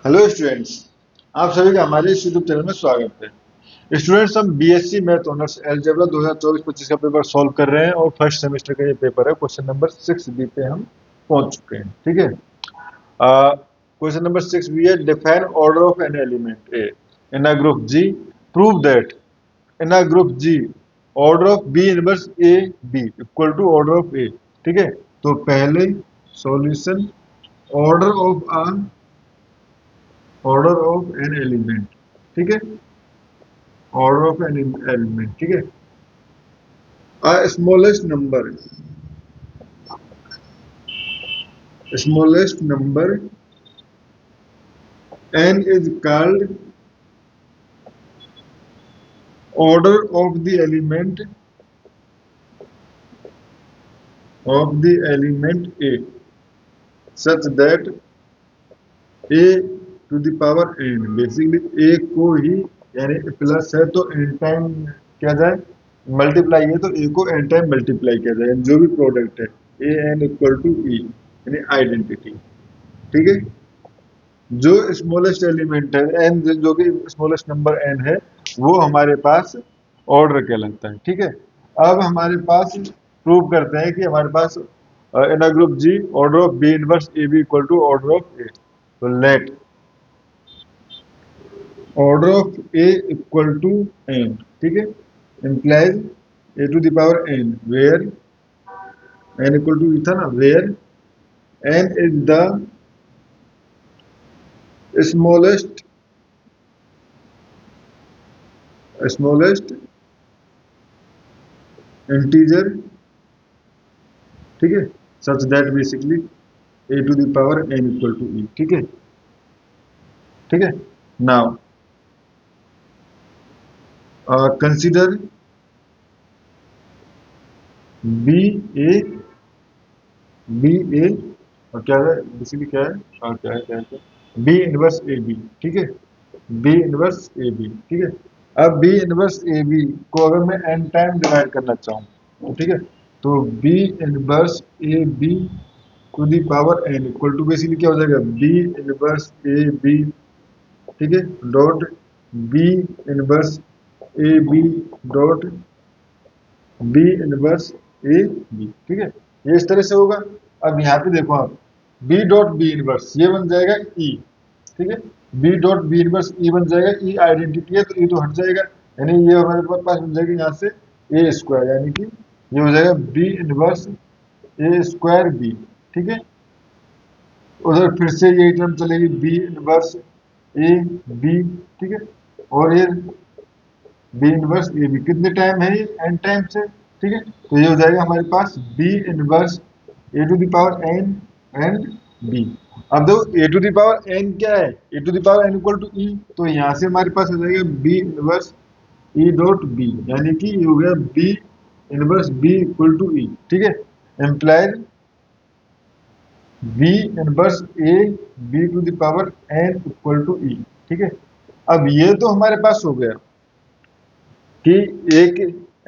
Hello students. आप सभी का हमारे इस यूट्यूब चैनल में स्वागत है। स्टूडेंट्स, हम बीएससी मैथ ऑनर्स अलजेब्रा 2024-25 का पेपर सॉल्व कर रहे हैं और फर्स्ट सेमेस्टर का ये पेपर है। क्वेश्चन नंबर 6 बी पे हम पहुंच चुके हैं। ठीक है। क्वेश्चन नंबर 6 बी है, define order of an element A in a group G, prove that in a group G order of B inverse A B equal to order of A. ठीक है। तो पहले solution, order of an element. ठीक है। Order of an element. ठीक है। Smallest number, smallest number n is called order of the element a such that a to the power n, basically a को ही, यानी प्लस है तो n time क्या जाए, मल्टीप्लाई है तो a को n टाइम मल्टीप्लाई किया जाए, जो भी प्रोडक्ट है a n equal to e, यानी आइडेंटिटी। ठीक है। जो स्मॉलेस्ट एलिमेंट है एन, जो कि स्मॉलेस्ट नंबर एन है, वो हमारे पास ऑर्डर कहलाता है। ठीक है। अब हमारे पास प्रूव करते हैं कि हमारे पास in a group G order of B inverse A B equal to order of A. तो let order of A equal to N. ठीक है। Implies A to the power N where N equal to था ना, where N is the smallest smallest integer. ठीक है। Such that basically A to the power N equal to E. ठीक है। ठीक है। Now consider B A B ए और क्या है बेसिकली, क्या है और क्या है बी इनवर्स ए बी। ठीक है। बी इनवर्स ए बी। ठीक है। अब बी इनवर्स ए बी को अगर मैं एन टाइम डिवाइड करना चाहूँ तो ठीक है, तो b inverse A B to the power N equal to basically क्या हो जाएगा, बी इनवर्स ए बी। ठीक है। डॉट बी इनवर्स ए बी डॉट बी इनवर्स ए बी। ठीक है। ये इस तरह से होगा। अब यहाँ पे देखो आप, बी डॉट बी इनवर्स ये बन जाएगा ई। ठीक है। B dot b inverse e बन जाएगा, ई आइडेंटिटी है तो ई तो हट जाएगा, यानी ये हमारे पास बन जाएगी यहाँ से ए स्क्वायर, यानी कि ये हो जाएगा बी इनवर्स ए स्क्वायर बी। ठीक है। उधर फिर से यही टर्म चलेगी बी इनवर्स ए बी। ठीक है। और ये बी इनवर्स ए बी कितने टाइम है, ये एन टाइम से। ठीक है। तो ये हो जाएगा हमारे पास B inverse A to the power N and B. अब देखो A to the power N क्या है, A to the power N equal to E, तो यहाँ से हमारे पास हो जाएगा B inverse E dot B, यानी कि ये हो गया B inverse B equal to E. ठीक है। Implied B inverse A B to the power N equal to E. ठीक है। अब ये तो हमारे पास हो गया कि एक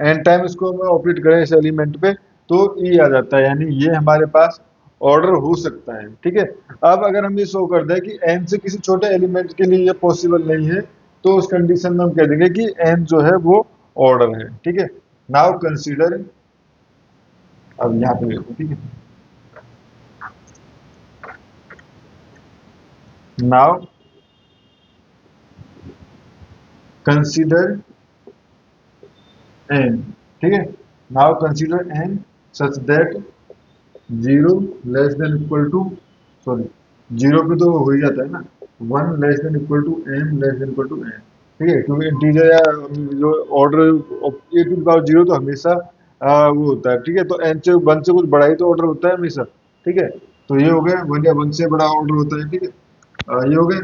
एन टाइम इसको हम ऑपरेट करें इस एलिमेंट पे तो ई आ जाता है, यानी ये हमारे पास ऑर्डर हो सकता है। ठीक है। अब अगर हम ये शो कर दें कि एन से किसी छोटे एलिमेंट के लिए ये पॉसिबल नहीं है, तो उस कंडीशन में हम कह देंगे कि एन जो है वो ऑर्डर है। ठीक है। नाउ कंसीडर, अब यहाँ पे देखो। ठीक है। Now consider n. ठीक है। Now consider n such that zero less than equal to, sorry, zero पे तो हो ही जाता है ना, one less than equal to m less than equal to N. ठीक है। क्योंकि इंटीजर या जो order a to power zero तो हमेशा वो होता है। ठीक है। तो एन से वन से कुछ बड़ा ही तो ऑर्डर होता है हमेशा। ठीक है। तो ये हो गया वन, या वन से बड़ा ऑर्डर होता है। ठीक है। ये हो गया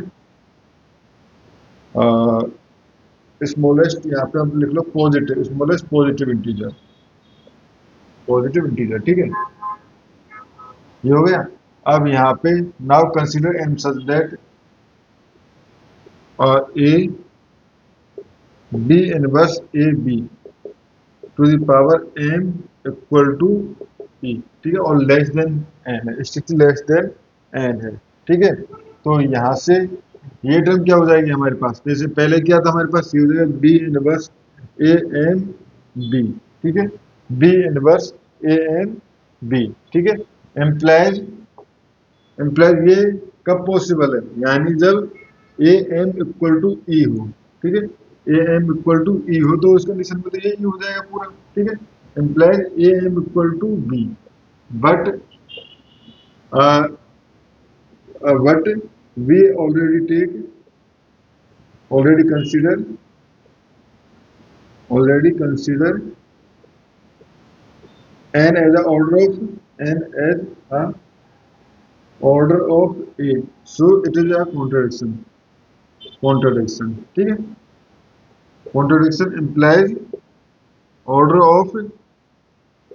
स्मॉलेस्ट, यहाँ पे आप लिख लो positive, smallest positive integer, positive integer. ठीक है। ये हो गया। अब यहाँ पे now consider M such that A B inverse A B to the power M equal to E. ठीक है। और लेस देन एन है, स्ट्रिक्टली लेस देन एन है। ठीक है। तो यहाँ से ये टर्म क्या हो जाएगी हमारे पास, जैसे पहले क्या था हमारे पास, ये हो जाएगा B inverse A N B, ठीक है, b inverse A N B, ठीक है। एम्प्लाइज, एम्प्लाइज ये कब पॉसिबल है, यानी जब ए एम इक्वल टू ई हो, ठीक है, ए एम इक्वल टू ई हो तो उस कंडीशन में तो यही हो जाएगा पूरा, ठीक है। Implies a m equal to b, but but we already consider n as a order of a, so it is a contradiction, ठीक है। contradiction implies order of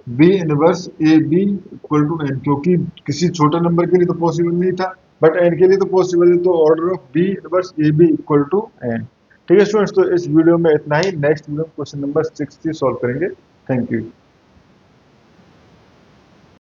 b inverse A B equal to n, क्योंकि किसी छोटे number के लिए तो possible नहीं था, बट एन के लिए तो पॉसिबल है, तो order of B inverse A B equal to N. ठीक है स्टूडेंट्स, तो इस वीडियो में इतना ही। नेक्स्ट वीडियो में क्वेश्चन नंबर 60 सॉल्व करेंगे। Thank you.